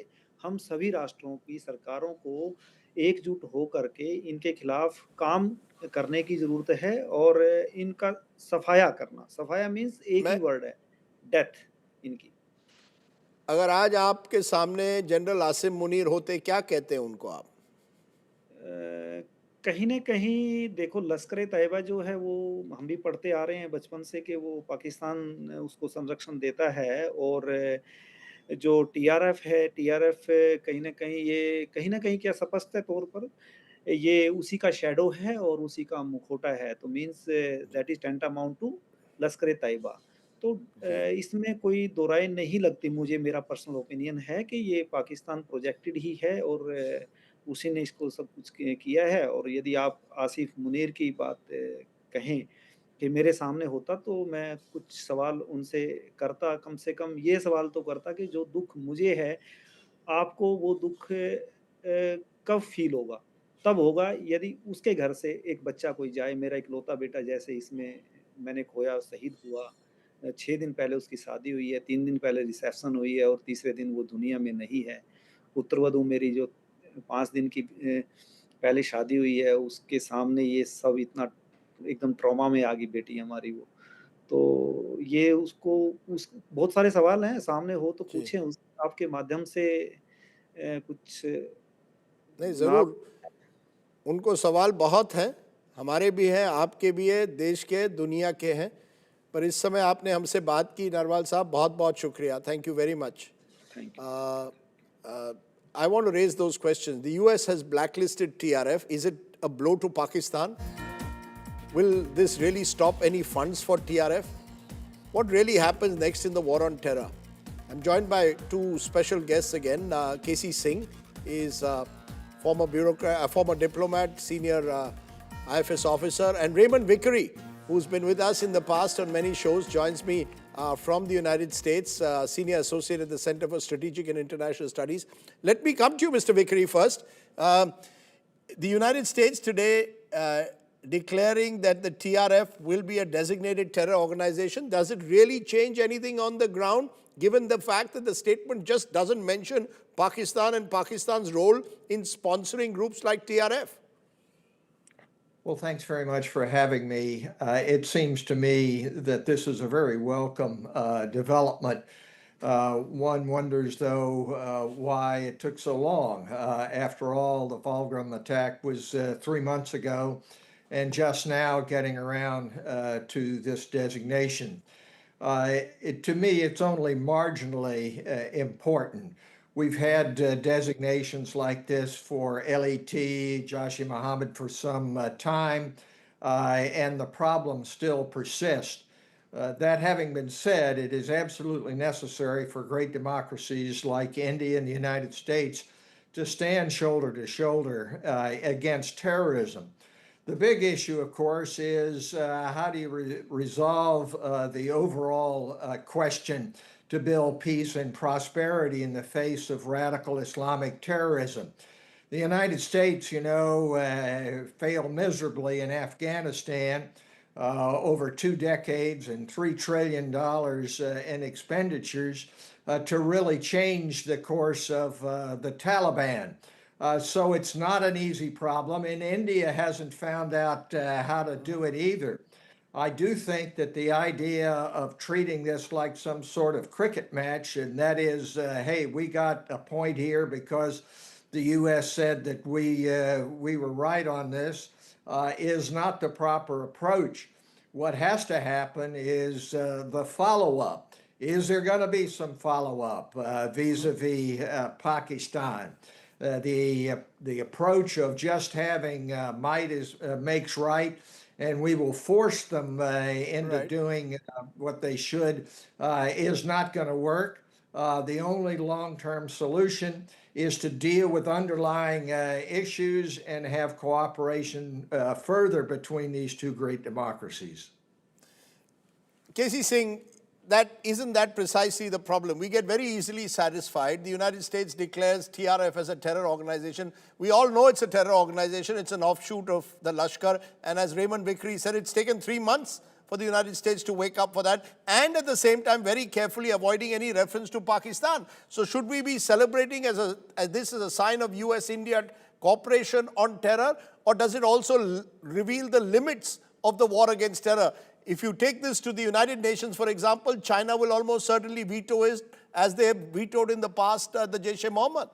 हम सभी राष्ट्रों की सरकारों को एकजुट हो करके इनके खिलाफ काम करने की ज़रूरत है और इनका सफाया करना। सफाया मीन्स एक ही मैं वर्ड है, डेथ इनकी। अगर आज आपके सामने जनरल आसिम मुनीर होते, क्या कहते हैं उनको आप? कहीं न कहीं देखो लश्कर-ए-तैयबा जो है वो हम भी पढ़ते आ रहे हैं बचपन से कि वो पाकिस्तान उसको संरक्षण देता है और जो टीआरएफ है, टीआरएफ कहीं न कहीं क्या स्पष्ट तौर पर ये उसी का शैडो है और उसी का मुखौटा है। तो means that is tantamount to Lashkar e Taiba. तो जी। इसमें कोई दो राय नहीं लगती मुझे, मेरा पर्सनल ओपिनियन है कि ये पाकिस्तान प्रोजेक्टेड ही है और उसी ने इसको सब कुछ किया है। और यदि आप आसिफ मुनीर की बात कहें कि मेरे सामने होता तो मैं कुछ सवाल उनसे करता, कम से कम ये सवाल तो करता कि जो दुःख मुझे है, आपको वो दुःख कब फ़ील होगा? तब होगा यदि उसके घर से एक बच्चा कोई जाए, मेरा इकलौता बेटा जैसे इसमें मैंने खोया, शहीद हुआ। 6 दिन पहले उसकी शादी हुई है, 3 दिन पहले रिसेप्शन हुई है और तीसरे दिन वो दुनिया में नहीं है। पुत्रवधू मेरी जो 5 दिन की पहले शादी हुई है, उसके सामने ये सब इतना एकदम ट्रॉमा में आ गई बेटी हमारी वो। तो ये उसको उस बहुत सारे सवाल हैं, सामने हो तो जी। पूछें उस आपके माध्यम से कुछ नहीं, ना। ज़रूर। उनको सवाल बहुत हैं, हमारे भी हैं, आपके भी हैं, देश के, दुनिया के हैं। पर इस समय आपने हमसे बात की नरवाल साहब, बहुत-बहुत शुक्रिया। Thank you very much. Thank you. I want to raise those questions. The US has blacklisted TRF. Is it a blow to Pakistan? Will this really stop any funds for TRF? What really happens next in the war on terror? I'm joined by two special guests again. Casey Singh is a former bureaucrat, a former diplomat, senior IFS officer, and Raymond Vickery, who's been with us in the past on many shows, joins me from the United States, senior associate at the Center for Strategic and International Studies. Let me come to you, Mr. Vickery, first. The United States today declaring that the TRF will be a designated terror organization. Does it really change anything on the ground, given the fact that the statement just doesn't mention Pakistan and Pakistan's role in sponsoring groups like TRF? Well, thanks very much for having me. It seems to me that this is a very welcome development. One wonders, though, why it took so long. After all, the Pahalgam attack was 3 months ago, and just now getting around to this designation. To me, it's only marginally important. We've had designations like this for LET, Jaish-e-Mohammed for some time, and the problem still persists. That having been said, it is absolutely necessary for great democracies like India and the United States to stand shoulder to shoulder against terrorism. The big issue, of course, is how do you resolve the overall question to build peace and prosperity in the face of radical Islamic terrorism. The United States, failed miserably in Afghanistan over 2 decades and $3 trillion in expenditures to really change the course of the Taliban. So it's not an easy problem, and India hasn't found out how to do it either. I do think that the idea of treating this like some sort of cricket match, and that is, hey, we got a point here because the U.S. said that we were right on this, is not the proper approach. What has to happen is the follow-up. Is there going to be some follow-up vis-a-vis Pakistan? The approach of just having might makes right, and we will force them into doing what they should, is not going to work. The only long-term solution is to deal with underlying issues and have cooperation further between these two great democracies. Casey Singh, isn't that precisely the problem? We get very easily satisfied. The United States declares TRF as a terror organization. We all know it's a terror organization. It's an offshoot of the Lashkar. And as Raymond Vickery said, it's taken 3 months for the United States to wake up for that. And at the same time, very carefully avoiding any reference to Pakistan. So should we be celebrating as this as a sign of US-India cooperation on terror? Or does it also reveal the limits of the war against terror? If you take this to the United Nations, for example, China will almost certainly veto it, as they have vetoed in the past the Jaish-e-Mohammed.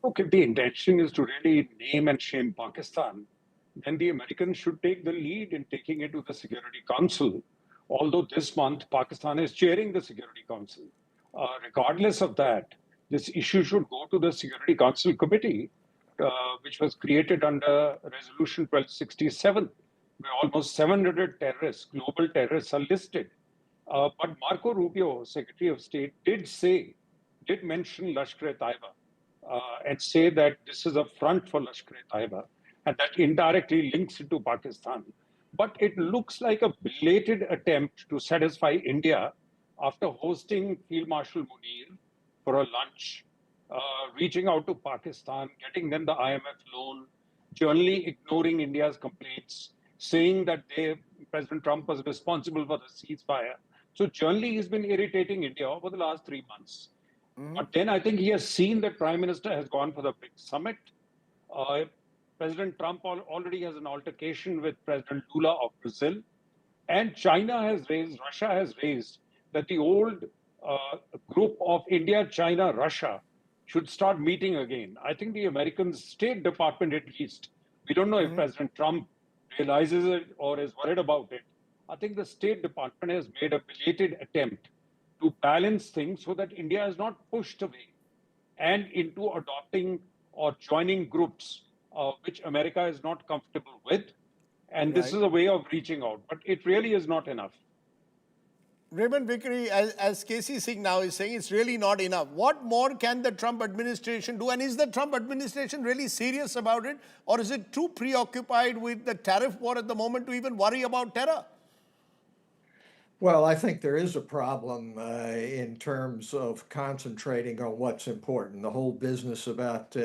Look, if the intention is to really name and shame Pakistan, then the Americans should take the lead in taking it to the Security Council. Although this month, Pakistan is chairing the Security Council. Regardless of that, this issue should go to the Security Council Committee, which was created under Resolution 1267. Where almost 700 terrorists, global terrorists, are listed. But Marco Rubio, Secretary of State, did mention Lashkar-e-Taiba and say that this is a front for Lashkar-e-Taiba and that indirectly links it to Pakistan. But it looks like a belated attempt to satisfy India after hosting Field Marshal Munir for a lunch, reaching out to Pakistan, getting them the IMF loan, generally ignoring India's complaints, saying that President Trump was responsible for the ceasefire. So generally, he's been irritating India over the last 3 months. But then I think he has seen that Prime Minister has gone for the big summit. President Trump already has an altercation with President Lula of Brazil. And Russia has raised that the old group of India, China, Russia should start meeting again. I think the American State Department, at least, we don't know if President Trump realizes it or is worried about it. I think the State Department has made a belated attempt to balance things so that India is not pushed away and into adopting or joining groups which America is not comfortable with. And this is a way of reaching out, but it really is not enough. Raymond Vickery, as Casey Singh now is saying, it's really not enough. What more can the Trump administration do? And is the Trump administration really serious about it? Or is it too preoccupied with the tariff war at the moment to even worry about terror? Well, I think there is a problem in terms of concentrating on what's important. The whole business about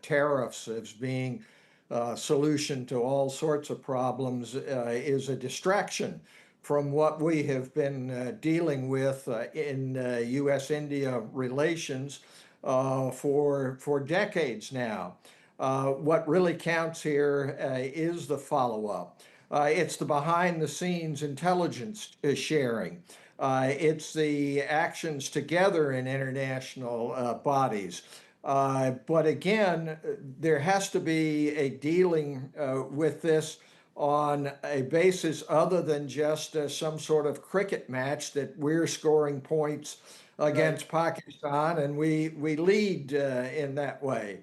tariffs as being a solution to all sorts of problems is a distraction from what we have been dealing with in U.S.-India relations for decades now. What really counts here is the follow-up. It's the behind-the-scenes intelligence sharing. It's the actions together in international bodies. But again, there has to be a dealing with this on a basis other than just some sort of cricket match that we're scoring points against Pakistan and we lead in that way.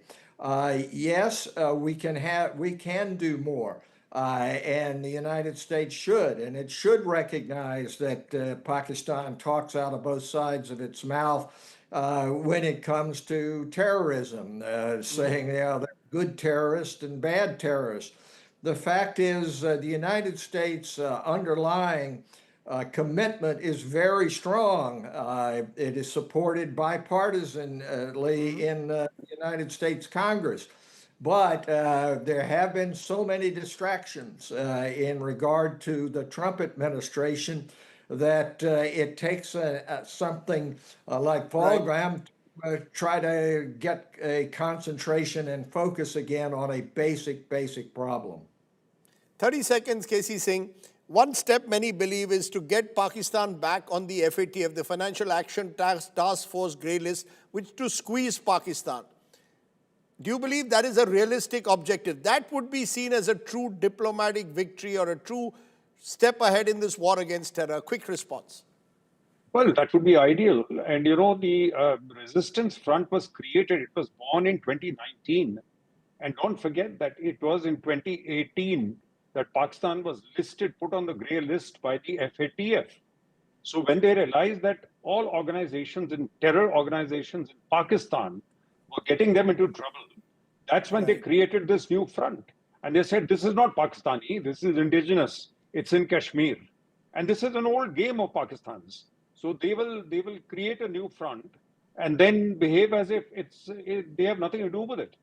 Yes, we can do more. And the United States should, and it should recognize that Pakistan talks out of both sides of its mouth when it comes to terrorism, saying, yeah, they're good terrorists and bad terrorists. The fact is, the United States underlying commitment is very strong. It is supported bipartisanly in the United States Congress. But there have been so many distractions in regard to the Trump administration that it takes something like Pahalgam to try to get a concentration and focus again on a basic problem. 30 seconds, Casey Singh. One step many believe is to get Pakistan back on the FATF, the Financial Action Task Force grey list, which to squeeze Pakistan. Do you believe that is a realistic objective? That would be seen as a true diplomatic victory or a true step ahead in this war against terror. Quick response. Well, that would be ideal. And you know, the resistance front was created. It was born in 2019. And don't forget that it was in 2018 that Pakistan was put on the grey list by the FATF. So when they realized that all terror organizations in Pakistan were getting them into trouble, that's when they created this new front. And they said, this is not Pakistani, this is indigenous, it's in Kashmir. And this is an old game of Pakistan's. So they will create a new front and then behave as if they have nothing to do with it.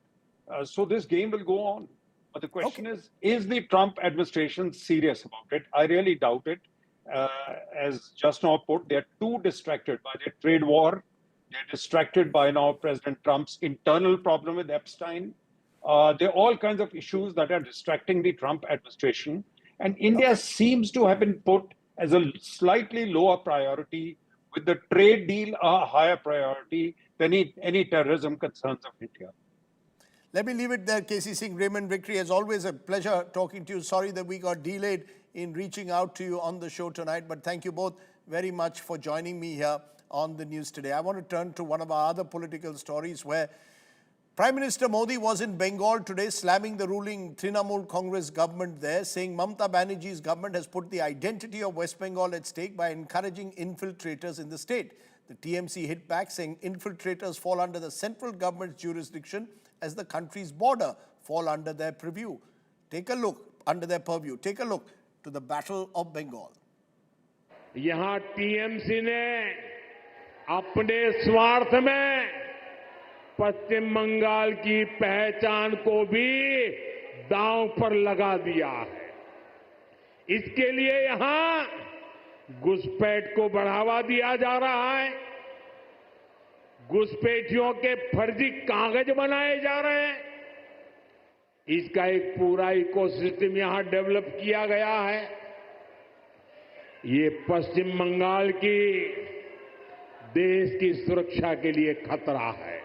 So this game will go on. But the question is the Trump administration serious about it? I really doubt it. As just now put, they're too distracted by their trade war. They're distracted by now President Trump's internal problem with Epstein. There are all kinds of issues that are distracting the Trump administration. And India seems to have been put as a slightly lower priority, with the trade deal a higher priority than any terrorism concerns of India. Let me leave it there, KC Singh. Raymond Vickery, as always, a pleasure talking to you. Sorry that we got delayed in reaching out to you on the show tonight, but thank you both very much for joining me here on the news today. I want to turn to one of our other political stories where Prime Minister Modi was in Bengal today, slamming the ruling Trinamool Congress government there, saying Mamata Banerjee's government has put the identity of West Bengal at stake by encouraging infiltrators in the state. The TMC hit back, saying infiltrators fall under the central government's jurisdiction as the country's border fall under their purview. Take a look to the Battle of Bengal. यहाँ TMC ने अपने स्वार्थ में पश्चिम बंगाल की पहचान को भी दांव पर लगा दिया है। इसके लिए यहाँ घुसपैठ को बढ़ावा दिया जा रहा है, घुसपैठियों के फर्जी कागज बनाए जा रहे हैं। इसका एक पूरा इकोसिस्टम यहां डेवलप किया गया है। ये पश्चिम बंगाल की देश की सुरक्षा के लिए खतरा है,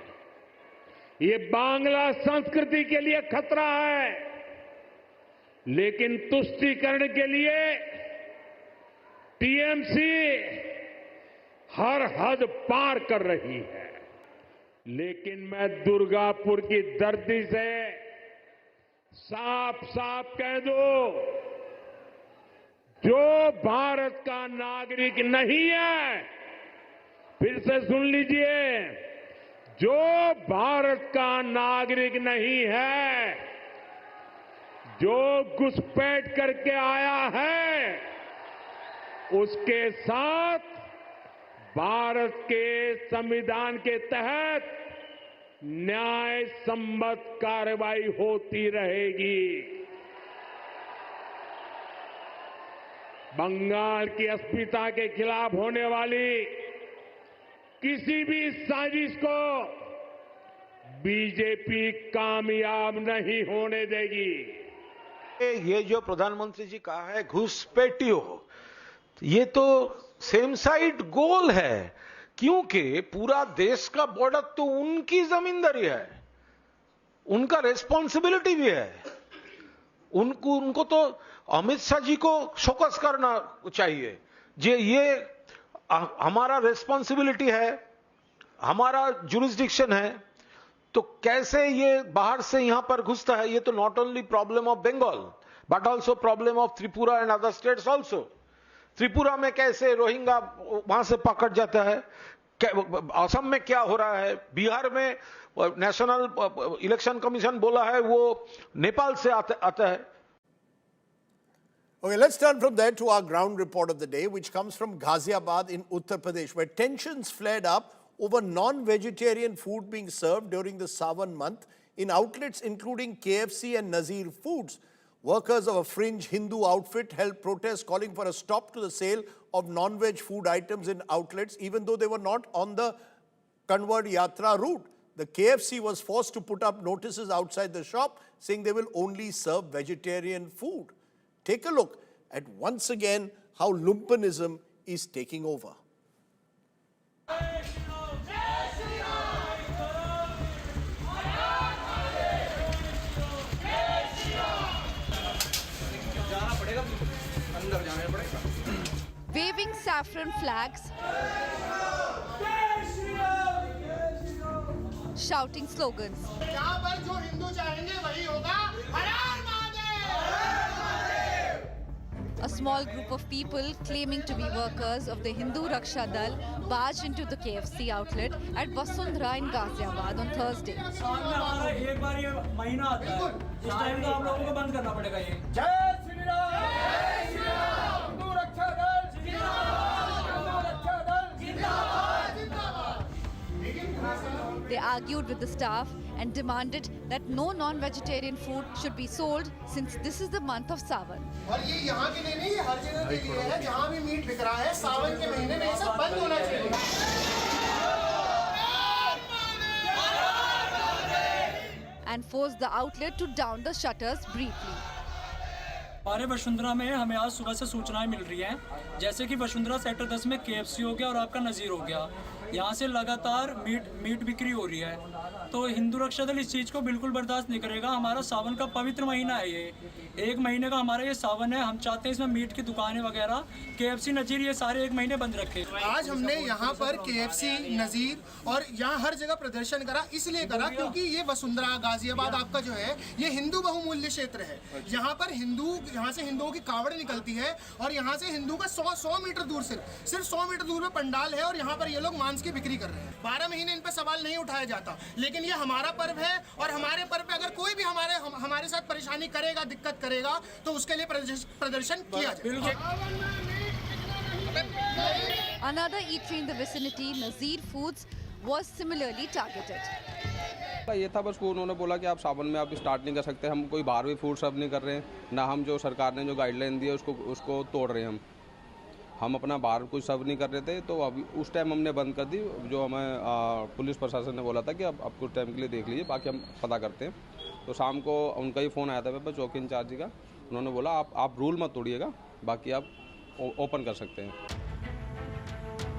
ये बांग्ला संस्कृति के लिए खतरा है, लेकिन तुष्टीकरण के लिए टीएमसी हर हद पार कर रही है। लेकिन मैं दुर्गापुर की धरती से साफ साफ कह दूं, जो भारत का नागरिक नहीं है, फिर से सुन लीजिए, जो भारत का नागरिक नहीं है, जो घुसपैठ करके आया है, उसके साथ भारत के संविधान के तहत न्याय सम्मत कार्रवाई होती रहेगी। बंगाल की अस्मिता के खिलाफ होने वाली किसी भी साजिश को बीजेपी कामयाब नहीं होने देगी। ये जो प्रधानमंत्री जी कहा है घुसपैठियों, ये तो सेम साइड गोल है, क्योंकि पूरा देश का बॉर्डर तो उनकी जमींदारी है, उनका रेस्पॉन्सिबिलिटी भी है। उनको तो अमित शाह जी को फोकस करना चाहिए। ये हमारा रेस्पॉन्सिबिलिटी है, हमारा जुरिस्डिक्शन है, तो कैसे ये बाहर से यहां पर घुसता है? ये तो not only problem of Bengal but also problem of Tripura and other states also. Tripura में कैसे रोहिंग्या वहां से पकड़ जाता है, असम में क्या हो रहा है, बिहार में नेशनल इलेक्शन कमीशन बोला है वो नेपाल से आता है। Okay, let's turn from there to our ground report of the day, which comes from Ghaziabad in Uttar Pradesh, where tensions flared up over non-vegetarian food being served during the Sawan month in outlets including KFC and Nazir Foods. Workers of a fringe Hindu outfit held protests calling for a stop to the sale of non-veg food items in outlets, even though they were not on the Kanwad Yatra route. The KFC was forced to put up notices outside the shop saying they will only serve vegetarian food. Take a look at once again how lumpenism is taking over. Waving saffron flags, shouting slogans. A small group of people claiming to be workers of the Hindu Raksha Dal barged into the KFC outlet at Vasundhara in Ghaziabad on Thursday. argued with the staff and demanded that no non-vegetarian food should be sold since this is the month of Sawan. और ये यहाँ के लिए नहीं, ये हर जगह के लिए है, जहाँ भी मीट बिक रहा है, सावन के महीने में ये सब बंद होना चाहिए. And forced the outlet to down the shutters briefly. हमारे वसुंधरा में हमें आज सुबह से सूचनाएं मिल रही हैं, जैसे कि वसुंधरा सेक्टर 10 में KFC हो गया और आपका नज़ीर हो गया. यहाँ से लगातार मीट बिक्री हो रही है, तो हिंदू रक्षा दल इस चीज़ को बिल्कुल बर्दाश्त नहीं करेगा. हमारा सावन का पवित्र महीना है, ये 1 महीने का हमारा ये सावन है. हम चाहते हैं इसमें मीट की दुकानें वगैरह, KFC नज़ीर, ये सारे 1 महीने बंद रखे. आज हमने यहाँ पर KFC नज़ीर और यहाँ हर जगह प्रदर्शन करा, इसलिए करा क्योंकि ये वसुंधरा गाजियाबाद आपका जो है ये हिंदू बहुमूल्य क्षेत्र है. यहाँ पर यहाँ से हिंदुओं की कावड़ निकलती है और यहाँ से हिंदू का 100 मीटर दूर सिर्फ 100 मीटर दूर में पंडाल है और यहाँ पर ये लोग मांस की बिक्री कर रहे हैं. 12 महीने इन पर सवाल नहीं उठाया जाता, लेकिन ये हमारा पर्व है और हमारे पर्व पे अगर कोई भी हमारे साथ परेशानी करेगा, दिक्कत करेगा, तो उसके लिए प्रदर्शन किया जाए. Another eatery in the vicinity, Nazir Foods, was similarly targeted. ये था बस, उन्होंने बोला कि आप सावन में आप स्टार्ट नहीं कर सकते. हम कोई बाहर भी फूड सर्व नहीं कर रहे हैं, ना हम जो सरकार ने जो गाइडलाइन दी है उसको तोड़ रहे हैं. हम अपना बाहर कुछ सर्व नहीं कर रहे थे, तो अभी उस टाइम हमने बंद कर दी. जो हमें पुलिस प्रशासन ने बोला था कि अब कुछ टाइम के लिए देख लीजिए, बाकी हम पता करते हैं. तो शाम को उनका ही फ़ोन आया था मेरे पास, चौकी इंचार्ज का. उन्होंने बोला आप रूल मत तोड़िएगा, बाकी आप ओपन कर सकते हैं.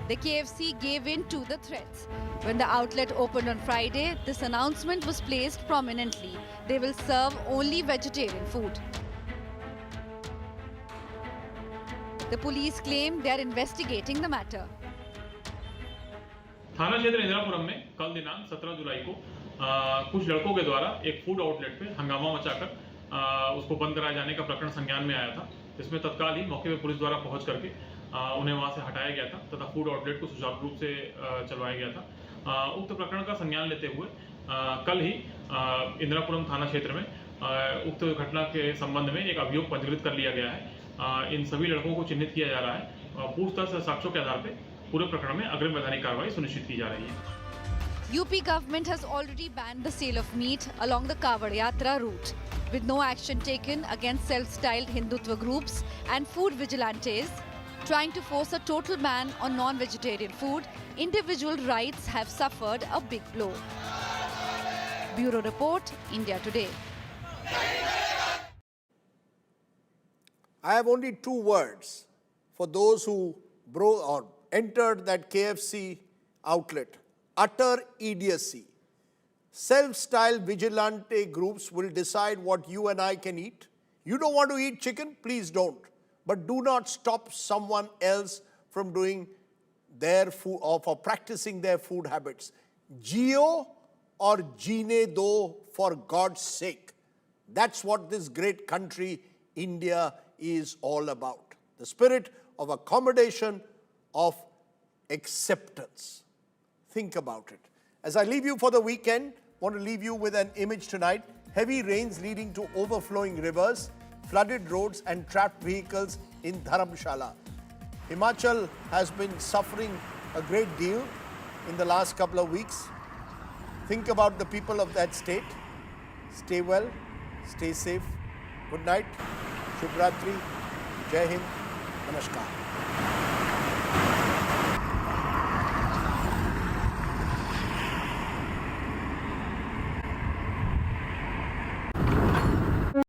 The KFC gave in to the threats. When the outlet opened on Friday, this announcement was placed prominently. They will serve only vegetarian food. The police claim they are investigating the matter. थाना क्षेत्र इंदिरापुरम में कल दिनांक 17 जुलाई को कुछ लड़कों के द्वारा एक फूड आउटलेट पे हंगामा मचाकर उसको बंद कराए जाने का प्रकरण संज्ञान में आया था. इसमें तत्काल ही मौके पर पुलिस द्वारा पहुंच करके उन्हें वहां से हटाया गया था तथा फूड आउटलेट को सुचारू रूप से चलवाया गया था. उक्त प्रकरण का संज्ञान लेते हुए कल ही इंदिरापुरम थाना क्षेत्र में उक्त घटना के संबंध में एक अभियोग पंजीकृत कर लिया गया है. इन सभी लड़कों को चिन्हित किया जा रहा है. पूछताछ साक्ष्यों के आधार पर पूरे प्रकरण में अग्रिम वैधानिक कार्रवाई सुनिश्चित की जा रही है. UP government has already banned the sale of meat along the Kawad Yatra route, with no action taken against self-styled Hindutva groups and food vigilantes trying to force a total ban on non-vegetarian food. Individual rights have suffered a big blow. Bureau Report, India Today. I have only 2 words for those who entered that KFC outlet. Utter idiocy. Self-styled vigilante groups will decide what you and I can eat. You don't want to eat chicken? Please don't. But do not stop someone else from doing their food or for practicing their food habits. Jio or jeene do, for God's sake. That's what this great country, India, is all about. The spirit of accommodation, of acceptance. Think about it. As I leave you for the weekend, I want to leave you with an image tonight. Heavy rains leading to overflowing rivers, flooded roads and trapped vehicles in Dharamshala. Himachal has been suffering a great deal in the last couple of weeks. Think about the people of that state. Stay well, stay safe. Good night. Shubh Ratri. Jai Hind. Namaskar.